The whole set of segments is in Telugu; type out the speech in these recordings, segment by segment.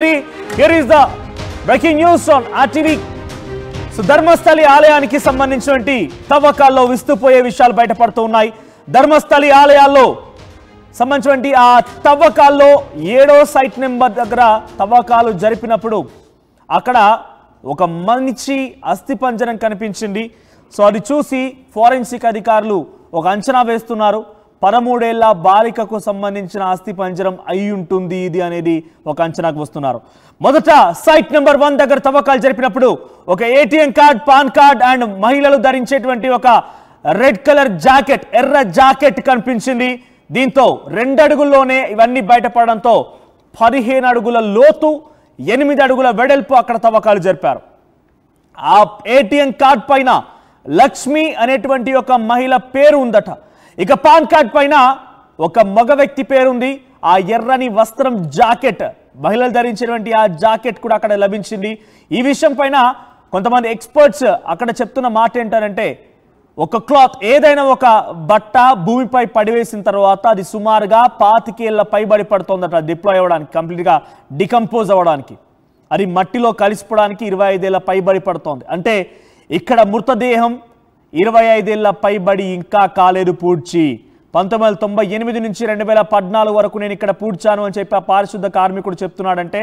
Here is the breaking news on RTV. So Dharmasthali ఆలయానికి సంబంధించినటువంటి తవ్వకాల్లో విస్తుపోయే విషయాలు బయటపడుతూ ఉన్నాయి. ధర్మస్థలి ఆలయాల్లో సంబంధించినటువంటి ఆ తవ్వకాల్లో 7వ సైట్ నెంబర్ దగ్గర తవ్వకాలు జరిపినప్పుడు అక్కడ ఒక మనిషి అస్థిపంజరం కనిపించింది. సో అది చూసి ఫోరెన్సిక్ అధికారులు ఒక అంచనా వేస్తున్నారు. 13 ఏళ్ల బాలికకు సంబంధించిన అస్థిపంజరం అయి ఉంటుంది ఇది అనేది ఒక అంచనాకు వస్తున్నారు. మొదట సైట్ నెంబర్ 1 దగ్గర తవ్వకాలు జరిపినప్పుడు ఒక ATM card, pan card and మహిళలు ధరించేటువంటి ఒక రెడ్ కలర్ జాకెట్, ఎర్ర జాకెట్ కనిపించింది. దీంతో 2 అడుగుల్లోనే ఇవన్నీ బయటపడడంతో 15 అడుగుల లోతు, 8 అడుగుల వెడల్పు అక్కడ తవ్వకాలు జరిపారు. ఆ ఏటీఎం కార్డ్ పైన లక్ష్మి అనేటువంటి ఒక మహిళ పేరు ఉందట. ఇక పాన్ కార్డ్ పైన ఒక మగ వ్యక్తి పేరుంది. ఆ ఎర్రని వస్త్రం, జాకెట్, మహిళలు ధరించినటువంటి ఆ జాకెట్ కూడా అక్కడ లభించింది. ఈ విషయం పైన కొంతమంది ఎక్స్పర్ట్స్ అక్కడ చెప్తున్న మాట ఏంటంటే, ఒక క్లాత్, ఏదైనా ఒక బట్ట భూమిపై పడివేసిన తర్వాత అది సుమారుగా 25 ఏళ్ల పైబడి పడుతుందట డిప్లాయ్ అవ్వడానికి, కంప్లీట్గా డికంపోజ్ అవ్వడానికి. అది మట్టిలో కలిసిపోవడానికి 25 ఏళ్ల పైబడి పడుతోంది. అంటే ఇక్కడ మృతదేహం 25 ఏళ్ల పైబడి ఇంకా కాలేదు పూడ్చి. 1998 నుంచి 2014 వరకు నేను ఇక్కడ పూడ్చాను అని చెప్పి ఆ పారిశుద్ధ కార్మికుడు చెప్తున్నాడంటే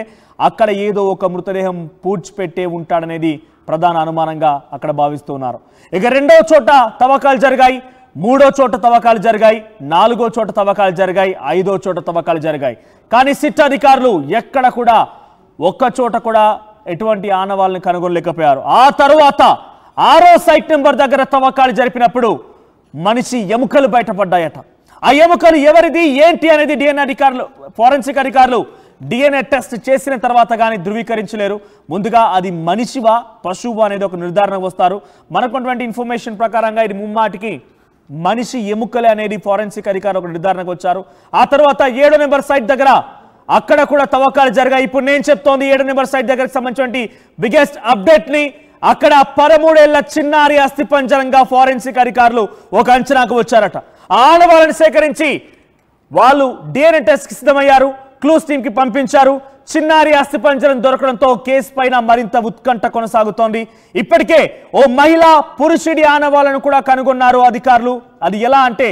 అక్కడ ఏదో ఒక మృతదేహం పూడ్చిపెట్టే ఉంటాడనేది ప్రధాన అనుమానంగా అక్కడ భావిస్తున్నారు. ఇక 2వ చోట తవ్వకాలు జరిగాయి, 3వ చోట తవ్వకాలు జరిగాయి, 4వ చోట తవ్వకాలు జరిగాయి, 5వ చోట తవ్వకాలు జరిగాయి. కానీ సిట్ అధికారులు ఎక్కడ కూడా ఒక్క చోట కూడా ఎటువంటి ఆనవాళ్ళని కనుగొనలేకపోయారు. ఆ తరువాత 6వ సైట్ నెంబర్ దగ్గర తవ్వకాలు జరిపినప్పుడు మనిషి ఎముకలు బయటపడ్డాయట. ఆ ఎముకలు ఎవరిది ఏంటి అనేది డిఎన్ఏ అధికారులు, ఫోరెన్సిక్ అధికారులు డిఎన్ఏ టెస్ట్ చేసిన తర్వాత కానీ ధృవీకరించలేరు. ముందుగా అది మనిషివా పశువు అనేది ఒక నిర్ధారణకు వస్తారు. మనకున్నటువంటి ఇన్ఫర్మేషన్ ప్రకారంగా ఇది ముమ్మాటికి మనిషి ఎముకలే అనేది ఫోరెన్సిక్ అధికారులు ఒక నిర్ధారణకు వచ్చారు. ఆ తర్వాత 7వ నెంబర్ సైట్ దగ్గర అక్కడ కూడా తవ్వకాలు జరిగాయి. ఇప్పుడు నేను చెప్తోంది 7వ నెంబర్ సైట్ దగ్గరకు సంబంధించిన బిగ్గెస్ట్ అప్డేట్ ని. అక్కడ 13 ఏళ్ల చిన్నారి అస్థిపంజరంగా ఫోరెన్సిక్ అధికారులు ఒక అంచనాకు వచ్చారట. ఆ ఆనవాళ్ళని సేకరించి వాళ్ళు డిఎన్ఏ టెస్ట్ కి సిద్ధమయ్యారు, క్లూస్ టీమ్ కి పంపించారు. చిన్నారి అస్థిపంజరం దొరకడంతో కేసు పైన మరింత ఉత్కంఠ కొనసాగుతోంది. ఇప్పటికే ఓ మహిళా పురుషుడి ఆనవాళ్ళను కూడా కనుగొన్నారు అధికారులు. అది ఎలా అంటే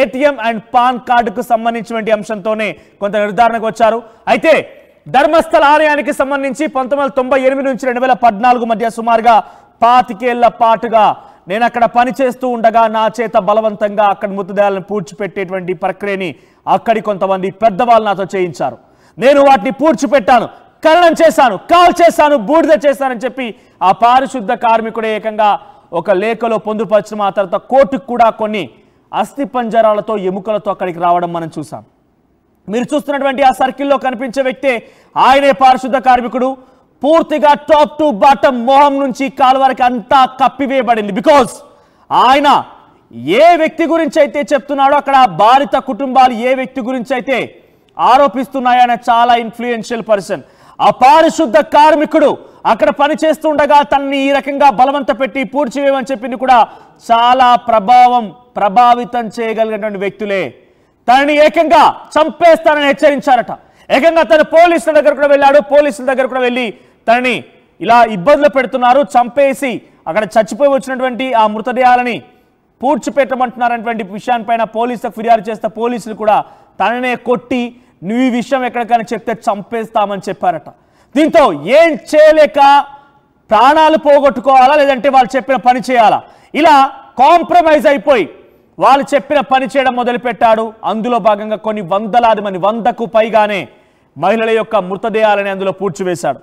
ఏటీఎం అండ్ పాన్ కార్డుకు సంబంధించినటువంటి అంశంతోనే కొంత నిర్ధారణకు వచ్చారు. అయితే ధర్మస్థల ఆలయానికి సంబంధించి 1998 నుంచి 2014 మధ్య సుమారుగా 25 ఏళ్ల పాటుగా నేను అక్కడ పనిచేస్తూ ఉండగా నా చేత బలవంతంగా అక్కడ మృతదేహాలను పూడ్చిపెట్టేటువంటి ప్రక్రియని అక్కడి కొంతమంది పెద్దవాళ్ళు నాతో చేయించారు. నేను వాటిని పూడ్చిపెట్టాను, ఖననం చేశాను, కాల్ చేశాను, బూడిద చేశానని చెప్పి ఆ పారిశుద్ధ కార్మికుడే ఏకంగా ఒక లేఖలో పొందుపరచడం, ఆ తర్వాత కోర్టుకు కూడా కొన్ని అస్థిపంజరాలతో ఎముకలతో అక్కడికి రావడం మనం చూసాం. మీరు చూస్తున్నటువంటి ఆ సర్కిల్లో కనిపించే వ్యక్తే ఆయనే పారిశుద్ధ కార్మికుడు. పూర్తిగా టాప్ టు బాటం మొహం నుంచి కాలు వరకు అంతా కప్పివేయబడింది. బికాజ్ ఆయన ఏ వ్యక్తి గురించి అయితే చెప్తున్నాడో అక్కడ బాధిత కుటుంబాలు ఏ వ్యక్తి గురించి అయితే ఆరోపిస్తున్నాయో చాలా ఇన్ఫ్లుయెన్షియల్ పర్సన్. ఆ పారిశుద్ధ కార్మికుడు అక్కడ పనిచేస్తుండగా తనని ఈ రకంగా బలవంత పెట్టి పూడ్చివేయమని చెప్పింది కూడా చాలా ప్రభావితం చేయగలిగినటువంటి వ్యక్తులే. తనని ఏకంగా చంపేస్తానని హెచ్చరించారట. ఏకంగా తను పోలీసుల దగ్గర కూడా వెళ్ళాడు. పోలీసుల దగ్గర కూడా వెళ్ళి తనని ఇలా ఇబ్బందులు పెడుతున్నారు, చంపేసి అక్కడ చచ్చిపోయి వచ్చినటువంటి ఆ మృతదేహాలని పూడ్చిపెట్టమంటున్నారనేటువంటి విషయాన్పైన పోలీసులకు ఫిర్యాదు చేస్తే పోలీసులు కూడా తననే కొట్టి నువ్వు ఈ విషయం ఎక్కడికైనా చెప్తే చంపేస్తామని చెప్పారట. దీంతో ఏం చేయలేక ప్రాణాలు పోగొట్టుకోవాలా లేదంటే వాళ్ళు చెప్పిన పని చేయాలా, ఇలా కాంప్రమైజ్ అయిపోయి వాళ్ళు చెప్పిన పని చేయడం మొదలుపెట్టాడు. అందులో భాగంగా కొన్ని వందలాది మంది, 100కు పైగానే మహిళల యొక్క మృతదేహాలని అందులో పూడ్చివేశాడు.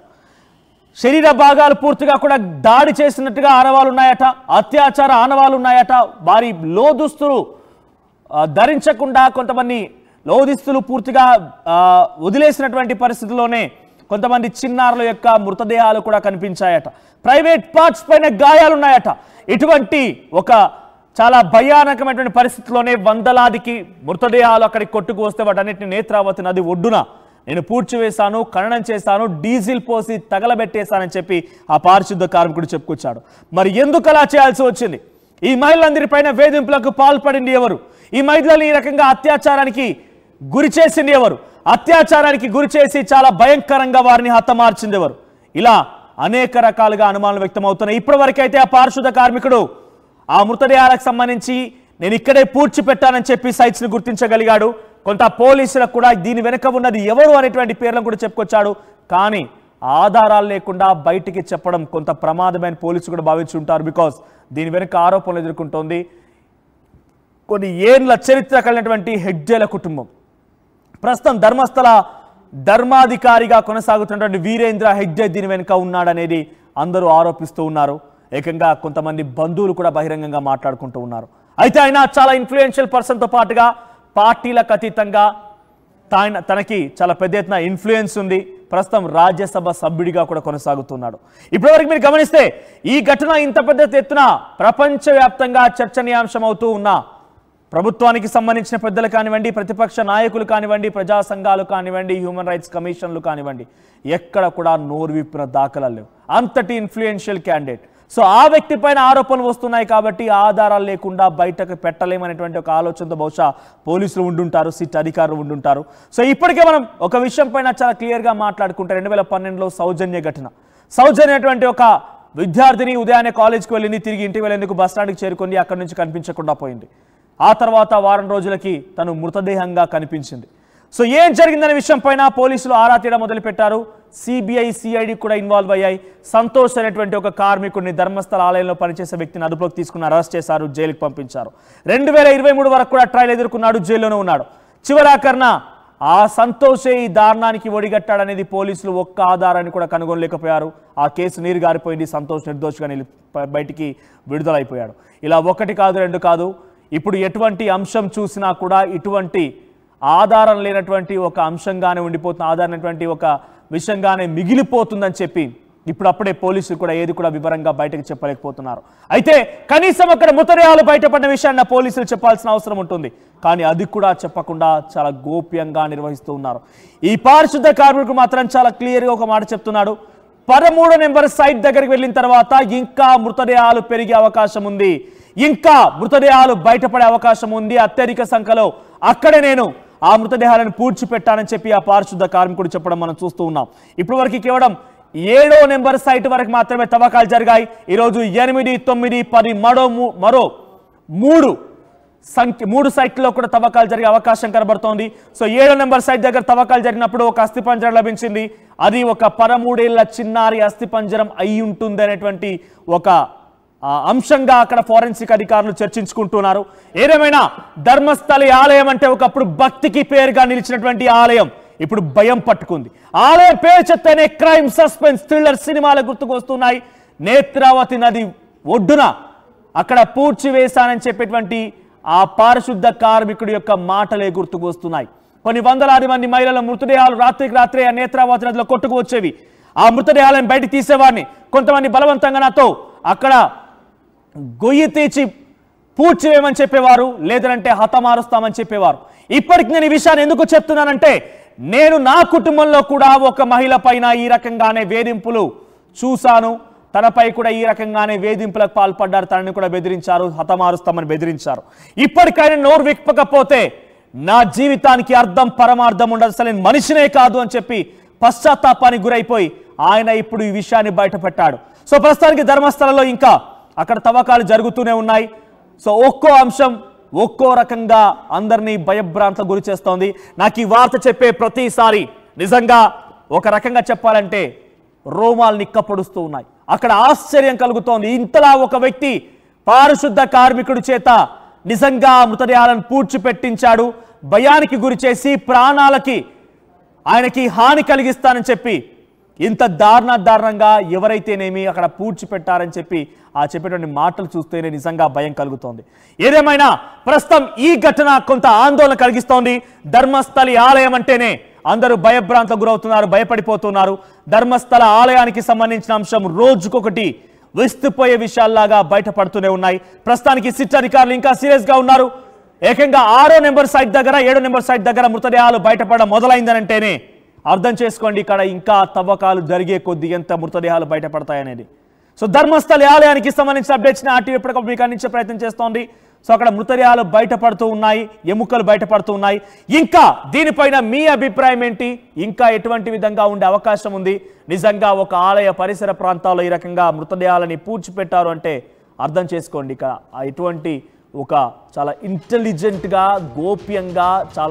శరీర భాగాలు పూర్తిగా కూడా దాడి చేసినట్టుగా ఆనవాళ్ళు ఉన్నాయట, అత్యాచార ఆనవాళ్ళు ఉన్నాయట. వారి లోదుస్తులు ధరించకుండా కొంతమంది లోదుస్తులు పూర్తిగా వదిలేసినటువంటి పరిస్థితుల్లోనే కొంతమంది చిన్నారుల యొక్క మృతదేహాలు కూడా కనిపించాయట. ప్రైవేట్ పార్ట్స్ పైన గాయాలున్నాయట. ఇటువంటి ఒక చాలా భయానకమైనటువంటి పరిస్థితుల్లోనే వందలాదికి మృతదేహాలు అక్కడికి కొట్టుకు వస్తే వాటన్నిటిని నేత్రావతి నది ఒడ్డున నేను పూడ్చివేశాను, ఖననం చేశాను, డీజిల్ పోసి తగలబెట్టేశానని చెప్పి ఆ పారిశుద్ధ కార్మికుడు చెప్పుకొచ్చాడు. మరి ఎందుకు అలా చేయాల్సి వచ్చింది? ఈ మహిళలందరిపైన వేధింపులకు పాల్పడింది ఎవరు? ఈ మహిళలు ఈ రకంగా అత్యాచారానికి గురి చేసింది ఎవరు, అత్యాచారానికి గురి చేసి చాలా భయంకరంగా వారిని హతమార్చింది ఎవరు, ఇలా అనేక రకాలుగా అనుమానాలు వ్యక్తమవుతున్నాయి. ఇప్పటివరకైతే ఆ పారిశుద్ధ కార్మికుడు ఆ మృతదేహాలకు సంబంధించి నేను ఇక్కడే పూడ్చిపెట్టానని చెప్పి సైట్స్ని గుర్తించగలిగాడు. కొంత పోలీసులకు కూడా దీని వెనుక ఉన్నది ఎవరు అనేటువంటి పేర్లను కూడా చెప్పుకొచ్చాడు. కానీ ఆధారాలు లేకుండా బయటికి చెప్పడం కొంత ప్రమాదమైన పోలీసులు కూడా భావించుంటారు. బికాస్ దీని వెనుక ఆరోపణలు ఎదుర్కొంటోంది కొన్ని ఏళ్ల చరిత్ర కలిగినటువంటి హెగ్డేల కుటుంబం. ప్రస్తుతం ధర్మస్థల ధర్మాధికారిగా కొనసాగుతున్నటువంటి వీరేంద్ర హెగ్డే దీని వెనుక ఉన్నాడనేది అందరూ ఆరోపిస్తూ ఉన్నారు. ఏకంగా కొంతమంది బంధువులు కూడా బహిరంగంగా మాట్లాడుకుంటూ ఉన్నారు. అయితే ఆయన చాలా ఇన్ఫ్లుయెన్షియల్ పర్సన్తో పాటుగా పార్టీలకు అతీతంగా తనకి చాలా పెద్ద ఎత్తున ఇన్ఫ్లుయెన్స్ ఉంది. ప్రస్తుతం రాజ్యసభ సభ్యుడిగా కూడా కొనసాగుతున్నాడు. ఇప్పటివరకు మీరు గమనిస్తే ఈ ఘటన ఇంత పెద్ద ఎత్తున ప్రపంచవ్యాప్తంగా చర్చనీయాంశం అవుతూ ఉన్న ప్రభుత్వానికి సంబంధించిన పెద్దలు కానివ్వండి, ప్రతిపక్ష నాయకులు కానివ్వండి, ప్రజా సంఘాలు కానివ్వండి, హ్యూమన్ రైట్స్ కమిషన్లు కానివ్వండి, ఎక్కడ కూడా నోరు విప్పిన దాఖలాలు లేవు. అంతటి ఇన్ఫ్లుయెన్షియల్ క్యాండిడేట్. సో ఆ వ్యక్తి పైన ఆరోపణలు వస్తున్నాయి కాబట్టి ఆధారాలు లేకుండా బయటకు పెట్టలేమనేటువంటి ఒక ఆలోచనతో బహుశా పోలీసులు ఉండుంటారు, సిట్ అధికారులు ఉండుంటారు. సో ఇప్పటికే మనం ఒక విషయం పైన చాలా క్లియర్గా మాట్లాడుకుంటే 2012లో సౌజన్య ఘటన. సౌజన్య అనేటువంటి ఒక విద్యార్థిని ఉదయాన్నే కాలేజ్కి వెళ్ళింది, తిరిగి ఇంటికి వెళ్ళేందుకు బస్ స్టాండ్కి చేరుకుంది, అక్కడి నుంచి కనిపించకుండా పోయింది. ఆ తర్వాత వారం రోజులకి తను మృతదేహంగా కనిపించింది. సో ఏం జరిగిందనే విషయం పైన పోలీసులు ఆరా తీయడం మొదలుపెట్టారు. సిబిఐ, సిఐడి కూడా ఇన్వాల్వ్ అయ్యాయి. సంతోష్ అనేటువంటి ఒక కార్మికుడిని ధర్మస్థల ఆలయంలో పనిచేసే వ్యక్తిని అదుపులోకి తీసుకుని అరెస్ట్ చేశారు, జైలుకి పంపించారు. 2023 వరకు కూడా ట్రయల్ ఎదుర్కొన్నాడు, జైల్లోనే ఉన్నాడు. చివరాకరణ ఆ సంతోషే ఈ దారుణానికి ఒడిగట్టాడనేది పోలీసులు ఒక్క ఆధారాన్ని కూడా కనుగొనలేకపోయారు. ఆ కేసు నీరు గారిపోయింది. సంతోష్ నిర్దోషిగా బయటికి విడుదలైపోయాడు. ఇలా ఒకటి కాదు, రెండు కాదు. ఇప్పుడు ఎటువంటి అంశం చూసినా కూడా ఇటువంటి ఆధారం లేనటువంటి ఒక అంశంగానే ఉండిపోతుంది, ఆధారమైనటువంటి ఒక విషయంగానే మిగిలిపోతుందని చెప్పి ఇప్పుడప్పుడే పోలీసులు కూడా ఏది కూడా వివరంగా బయటకు చెప్పలేకపోతున్నారు. అయితే కనీసం అక్కడ మృతదేహాలు బయటపడిన విషయాన్ని పోలీసులు చెప్పాల్సిన అవసరం ఉంటుంది. కానీ అది కూడా చెప్పకుండా చాలా గోప్యంగా నిర్వహిస్తూ ఉన్నారు. ఈ పారిశుద్ధ కార్మికుడు మాత్రం చాలా క్లియర్గా ఒక మాట చెప్తున్నాడు. 13 నెంబర్ సైట్ దగ్గరికి వెళ్ళిన తర్వాత ఇంకా మృతదేహాలు పెరిగే అవకాశం ఉంది, ఇంకా మృతదేహాలు బయటపడే అవకాశం ఉంది. అత్యధిక సంఖ్యలో అక్కడే నేను ఆ మృతదేహాలను పూడ్చిపెట్టానని చెప్పి ఆ పారిశుద్ధ కార్మికుడు చెప్పడం మనం చూస్తూ ఉన్నాం. ఇప్పటి వరకు కేవలం 7వ నెంబర్ సైట్ వరకు మాత్రమే తవ్వకాలు జరిగాయి. ఈరోజు 8, 9, 10 మరో 3 సైట్లో కూడా తవ్వకాలు జరిగే అవకాశం కనబడుతోంది. సో 7వ నెంబర్ సైట్ దగ్గర తవ్వకాలు జరిగినప్పుడు ఒక అస్థిపంజరం లభించింది. అది ఒక 13 ఏళ్ల చిన్నారి అస్థిపంజరం అయి ఉంటుంది అనేటువంటి ఒక అంశంగా అక్కడ ఫోరెన్సిక్ అధికారులు చర్చించుకుంటున్నారు. ఏదేమైనా ధర్మస్థలి ఆలయం అంటే ఒకప్పుడు భక్తికి పేరుగా నిలిచినటువంటి ఆలయం ఇప్పుడు భయం పట్టుకుంది. ఆలయం పేరు చెప్తేనే క్రైమ్, సస్పెన్స్, థ్రిల్లర్ సినిమాలు గుర్తుకు వస్తున్నాయి. నేత్రావతి నది ఒడ్డున అక్కడ పూడ్చివేశానని చెప్పేటువంటి ఆ పారిశుద్ధ కార్మికుడి యొక్క మాటలే గుర్తుకు వస్తున్నాయి. కొన్ని వందలాది మంది మహిళల మృతదేహాలు రాత్రికి రాత్రే ఆ నేత్రావతి నదిలో కొట్టుకు వచ్చేవి. ఆ మృతదేహాలను బయటకు తీసేవాడిని. కొంతమంది బలవంతంగా నాతో అక్కడ గొయ్యి తీర్చి పూడ్చివేయమని చెప్పేవారు, లేదంటే హతమారుస్తామని చెప్పేవారు. ఇప్పటికి నేను ఈ విషయాన్ని ఎందుకు చెప్తున్నానంటే నేను నా కుటుంబంలో కూడా ఒక మహిళ పైన ఈ రకంగానే వేధింపులు చూశాను. తనపై కూడా ఈ రకంగానే వేధింపులకు పాల్పడ్డారు. తనని కూడా బెదిరించారు, హతమారుస్తామని బెదిరించారు. ఇప్పటికైనా నోరు విప్పకపోతే నా జీవితానికి అర్థం పరమార్థం ఉండదు, అసలు నేను మనిషినే కాదు అని చెప్పి పశ్చాత్తాపానికి గురైపోయి ఆయన ఇప్పుడు ఈ విషయాన్ని బయటపెట్టాడు. సో ప్రస్తుతానికి ధర్మస్థలంలో ఇంకా అక్కడ తవ్వకాలు జరుగుతూనే ఉన్నాయి. సో ఒక్కో అంశం ఒక్కో రకంగా అందరినీ భయభ్రాంతకు గురి చేస్తోంది. నాకు ఈ వార్త చెప్పే ప్రతిసారి నిజంగా ఒక రకంగా చెప్పాలంటే రోమాలు నిక్కపొడుస్తూ ఉన్నాయి. అక్కడ ఆశ్చర్యం కలుగుతోంది. ఇంతలా ఒక వ్యక్తి పారిశుద్ధ కార్మికుడి చేత నిజంగా మృతదేహాలను పూడ్చిపెట్టించాడు, భయానికి గురి చేసి ప్రాణాలకి ఆయనకి హాని కలిగిస్తానని చెప్పి ఇంత దారుణంగా ఎవరైతేనేమి అక్కడ పూడ్చిపెట్టారని చెప్పి ఆ చెప్పేటువంటి మాటలు చూస్తేనే నిజంగా భయం కలుగుతోంది. ఏదేమైనా ప్రస్తుతం ఈ ఘటన కొంత ఆందోళన కలిగిస్తోంది. ధర్మస్థలి ఆలయం అంటేనే అందరూ భయభ్రాంతకు గురవుతున్నారు, భయపడిపోతున్నారు. ధర్మస్థల ఆలయానికి సంబంధించిన అంశం రోజుకొకటి విస్తుపోయే విషయాల్లాగా బయటపడుతూనే ఉన్నాయి. ప్రస్తుతానికి సిట్ అధికారులు ఇంకా సీరియస్గా ఉన్నారు. ఏకంగా 6వ నెంబర్ సైట్ దగ్గర 7వ నెంబర్ సైట్ దగ్గర మృతదేహాలు బయటపడడం మొదలైందనంటేనే అర్థం చేసుకోండి ఇక్కడ ఇంకా తవ్వకాలు జరిగే కొద్ది ఎంత మృతదేహాలు బయటపడతాయనేది. సో ధర్మస్థలి ఆలయానికి సంబంధించిన అప్డేట్స్ని ఆర్టీవీ ఎప్పటికప్పుడు మీకు అందించే ప్రయత్నం చేస్తోంది. సో అక్కడ మృతదేహాలు బయటపడుతూ ఉన్నాయి, ఎముకలు బయటపడుతూ ఉన్నాయి. ఇంకా దీనిపైన మీ అభిప్రాయం ఏంటి? ఇంకా ఎటువంటి విధంగా ఉండే అవకాశం ఉంది? నిజంగా ఒక ఆలయ పరిసర ప్రాంతాల్లో ఈ రకంగా మృతదేహాలని పూడ్చిపెట్టారు అంటే అర్థం చేసుకోండి. ఇక ఎటువంటి ఒక చాలా ఇంటెలిజెంట్గా, గోప్యంగా, చాలా